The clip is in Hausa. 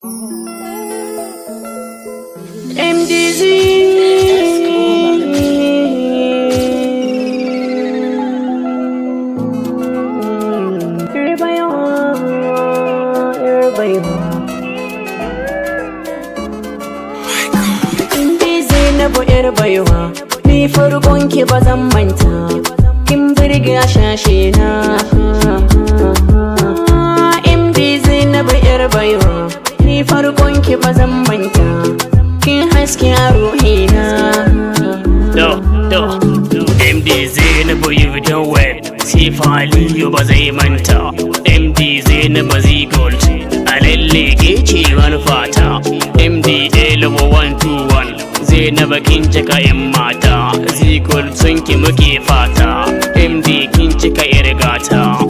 MDZ Zainabu yar baiwa, ni farkon ki ba zan manta, kin birge shashe na. Zainabu yar baiwa, ni farkon ki ba zan manta, kin haske a ruhina. MD Zainabu you don't wait, Sifa Aliyu ba zai manta. MD Zainabu Z-Gold, a lalle ke ce fata. MD Elevo 121, Zainabu kin cika 'yan mata. Z-Gold sun ki muke fata, MD kin cika 'yar gata.